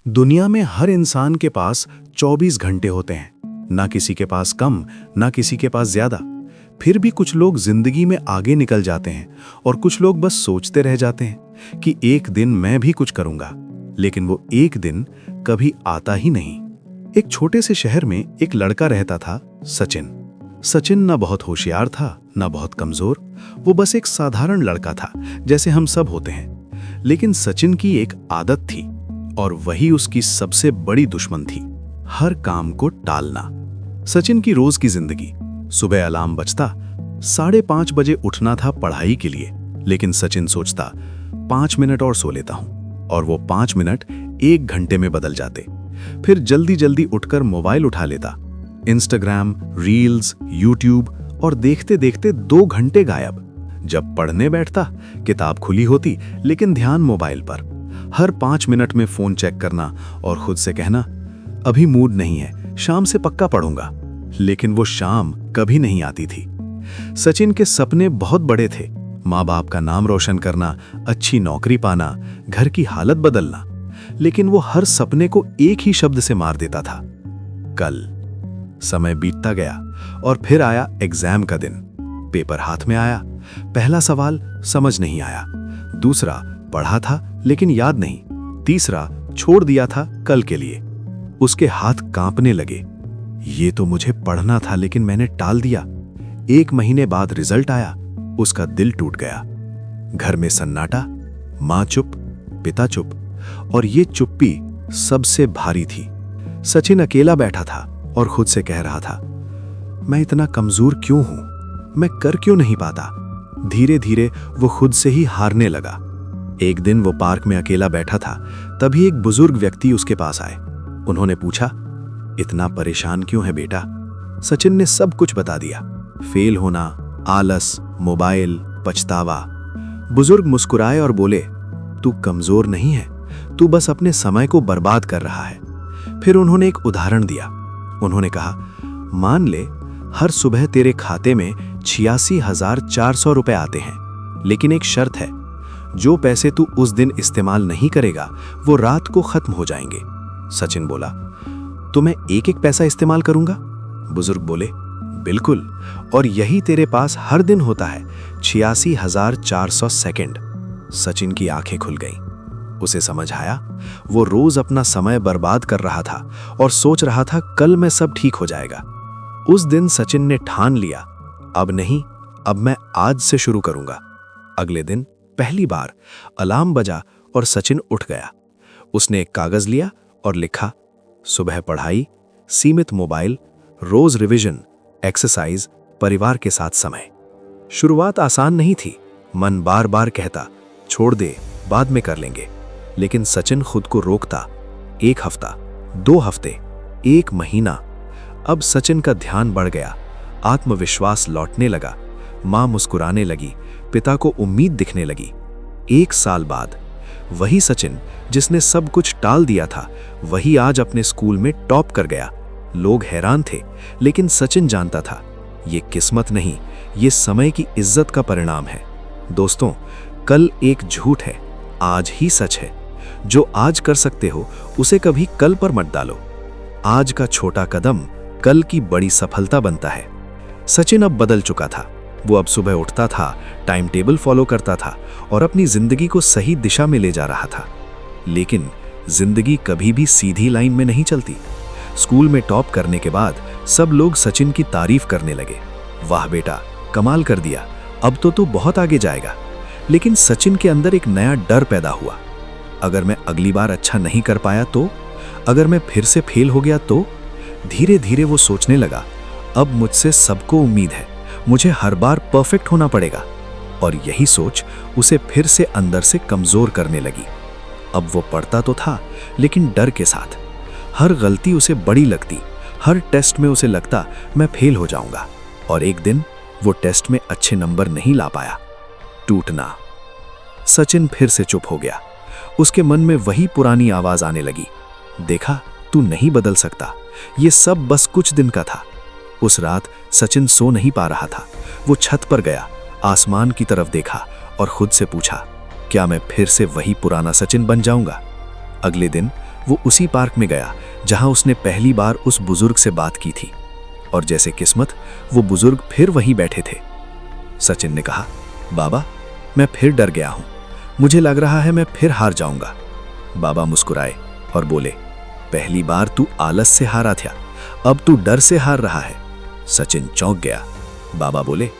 दुनिया में हर इंसान के पास 24 घंटे होते हैं, ना किसी के पास कम, ना किसी के पास ज्यादा। फिर भी कुछ लोग जिंदगी में आगे निकल जाते हैं और कुछ लोग बस सोचते रह जाते हैं कि एक दिन मैं भी कुछ करूंगा, लेकिन वो एक दिन कभी आता ही नहीं। एक छोटे से शहर में एक लड़का रहता था, सचिन। सचिन ना बहुत होशियार था, ना बहुत कमजोर। वो बस एक साधारण लड़का था, जैसे हम सब होते हैं। लेकिन सचिन की एक आदत थी, और वही उसकी सबसे बड़ी दुश्मन थी, हर काम को टालना। सचिन की रोज की जिंदगी, सुबह अलार्म बजता, 5:30 बजे उठना था पढ़ाई के लिए, लेकिन सचिन सोचता 5 मिनट और सो लेता हूं, और वो 5 मिनट 1 घंटे में बदल जाते। फिर जल्दी जल्दी उठकर मोबाइल उठा लेता। इंस्टाग्राम, रील्स, यूट्यूब, और देखते देखते 2 घंटे गायब। जब पढ़ने बैठता, किताब खुली होती, लेकिन ध्यान मोबाइल पर। हर 5 मिनट में फोन चेक करना और खुद से कहना, अभी मूड नहीं है, शाम से पक्का पढ़ूंगा। लेकिन वो शाम कभी नहीं आती थी। सचिन के सपने बहुत बड़े थे, माँ बाप का नाम रोशन करना, अच्छी नौकरी पाना, घर की हालत बदलना। लेकिन वो हर सपने को एक ही शब्द से मार देता था, कल। समय बीतता गया और फिर आया एग्जाम का दिन। पेपर हाथ में आया। पहला सवाल समझ नहीं आया, दूसरा पढ़ा था लेकिन याद नहीं, तीसरा छोड़ दिया था कल के लिए। उसके हाथ कांपने लगे। ये तो मुझे पढ़ना था, लेकिन मैंने टाल दिया। 1 महीने बाद रिजल्ट आया। उसका दिल टूट गया। घर में सन्नाटा, माँ चुप, पिता चुप, और ये चुप्पी सबसे भारी थी। सचिन अकेला बैठा था और खुद से कह रहा था, मैं इतना कमजोर क्यों हूं? मैं कर क्यों नहीं पाता? धीरे धीरे वो खुद से ही हारने लगा। एक दिन वो पार्क में अकेला बैठा था, तभी एक बुजुर्ग व्यक्ति उसके पास आए। उन्होंने पूछा, इतना परेशान क्यों है बेटा? सचिन ने सब कुछ बता दिया। फेल होना, आलस, मोबाइल, पछतावा। बुजुर्ग मुस्कुराए और बोले, तू कमजोर नहीं है, तू बस अपने समय को बर्बाद कर रहा है। फिर उन्होंने एक उदाहरण दिया। उन्होंने कहा, मान ले हर सुबह तेरे खाते में 86,400 रुपए आते हैं, लेकिन एक शर्त है, जो पैसे तू उस दिन इस्तेमाल नहीं करेगा वो रात को खत्म हो जाएंगे। सचिन बोला, तो मैं एक एक पैसा इस्तेमाल करूंगा? बुजुर्ग बोले, बिल्कुल, और यही तेरे पास हर दिन होता है, 86,400 सेकंड। सचिन की आंखें खुल गईं। उसे समझ आया, वो रोज अपना समय बर्बाद कर रहा था और सोच रहा था कल में सब ठीक हो जाएगा। उस दिन सचिन ने ठान लिया, अब नहीं, अब मैं आज से शुरू करूंगा। अगले दिन पहली बार अलार्म बजा और सचिन उठ गया। उसने एक कागज लिया और लिखा, सुबह पढ़ाई, सीमित मोबाइल, रोज रिवीजन, एक्सरसाइज, परिवार के साथ समय। शुरुआत आसान नहीं थी। मन बार बार कहता, छोड़ दे, बाद में कर लेंगे। लेकिन सचिन खुद को रोकता। 1 हफ्ता, 2 हफ्ते, 1 महीना। अब सचिन का ध्यान बढ़ गया, आत्मविश्वास लौटने लगा, माँ मुस्कुराने लगी, पिता को उम्मीद दिखने लगी। 1 साल बाद वही सचिन जिसने सब कुछ टाल दिया था, वही आज अपने स्कूल में टॉप कर गया। लोग हैरान थे, लेकिन सचिन जानता था, ये किस्मत नहीं, ये समय की इज्जत का परिणाम है। दोस्तों, कल एक झूठ है, आज ही सच है। जो आज कर सकते हो, उसे कभी कल पर मत डालो। आज का छोटा कदम कल की बड़ी सफलता बनता है। सचिन अब बदल चुका था। वो अब सुबह उठता था, टाइम टेबल फॉलो करता था और अपनी जिंदगी को सही दिशा में ले जा रहा था। लेकिन जिंदगी कभी भी सीधी लाइन में नहीं चलती। स्कूल में टॉप करने के बाद सब लोग सचिन की तारीफ करने लगे। वाह बेटा, कमाल कर दिया, अब तो तू बहुत आगे जाएगा। लेकिन सचिन के अंदर एक नया डर पैदा हुआ। अगर मैं अगली बार अच्छा नहीं कर पाया तो? अगर मैं फिर से फेल हो गया तो? धीरे धीरे वो सोचने लगा, अब मुझसे सबको उम्मीद है, मुझे हर बार परफेक्ट होना पड़ेगा। और यही सोच उसे फिर से अंदर से कमजोर करने लगी। अब वो पढ़ता तो था, लेकिन डर के साथ। हर गलती उसे बड़ी लगती। हर टेस्ट में उसे लगता, मैं फेल हो जाऊंगा। और एक दिन वो टेस्ट में अच्छे नंबर नहीं ला पाया। टूटना। सचिन फिर से चुप हो गया। उसके मन में वही पुरानी आवाज आने लगी, देखा, तू नहीं बदल सकता, ये सब बस कुछ दिन का था। उस रात सचिन सो नहीं पा रहा था। वो छत पर गया, आसमान की तरफ देखा और खुद से पूछा, क्या मैं फिर से वही पुराना सचिन बन जाऊंगा? अगले दिन वो उसी पार्क में गया जहां उसने पहली बार उस बुजुर्ग से बात की थी। और जैसे किस्मत, वो बुजुर्ग फिर वहीं बैठे थे। सचिन ने कहा, बाबा, मैं फिर डर गया हूं। मुझे लग रहा है मैं फिर हार जाऊंगा। बाबा मुस्कुराए और बोले, पहली बार तू आलस से हारा था, अब तू डर से हार रहा है। सचिन चौंक गया। बाबा बोले,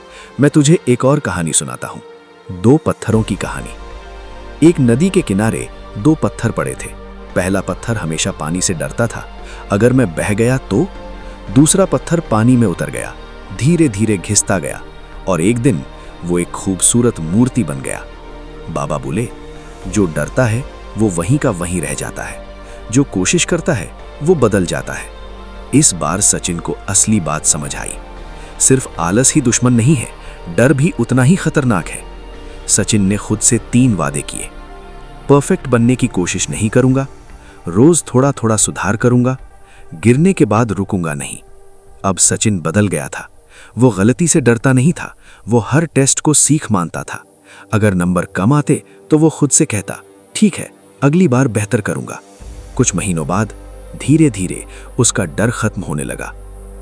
मैं तुझे एक और कहानी सुनाता हूं। 2 पत्थरों की कहानी। एक नदी के किनारे 2 पत्थर पड़े थे। पहला पत्थर हमेशा पानी से डरता था, अगर मैं बह गया तो। दूसरा पत्थर पानी में उतर गया, धीरे धीरे घिसता गया और एक दिन वो एक खूबसूरत मूर्ति बन गया। बाबा बोले, जो डरता है वो वहीं का वहीं रह जाता है, जो कोशिश करता है वो बदल जाता है। इस बार सचिन को असली बात समझ आई। सिर्फ आलस ही दुश्मन नहीं है, डर भी उतना ही खतरनाक है। सचिन ने खुद से 3 वादे किए। परफेक्ट बनने की कोशिश नहीं करूंगा, रोज थोड़ा थोड़ा सुधार करूंगा, गिरने के बाद रुकूंगा नहीं। अब सचिन बदल गया था। वो गलती से डरता नहीं था, वो हर टेस्ट को सीख मानता था। अगर नंबर कम आते तो वो खुद से कहता, ठीक है, अगली बार बेहतर करूंगा। कुछ महीनों बाद धीरे धीरे उसका डर खत्म होने लगा,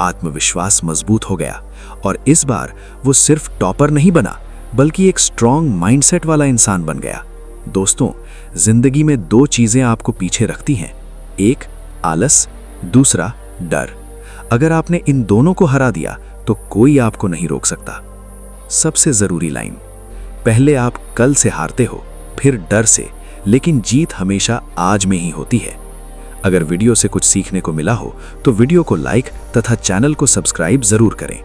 आत्मविश्वास मजबूत हो गया और इस बार वो सिर्फ टॉपर नहीं बना, बल्कि एक स्ट्रॉन्ग माइंडसेट वाला इंसान बन गया। दोस्तों, जिंदगी में 2 चीजें आपको पीछे रखती हैं, एक आलस, दूसरा डर। अगर आपने इन दोनों को हरा दिया तो कोई आपको नहीं रोक सकता। सबसे जरूरी लाइन, पहले आप कल से हारते हो, फिर डर से, लेकिन जीत हमेशा आज में ही होती है। अगर वीडियो से कुछ सीखने को मिला हो तो वीडियो को लाइक तथा चैनल को सब्सक्राइब जरूर करें।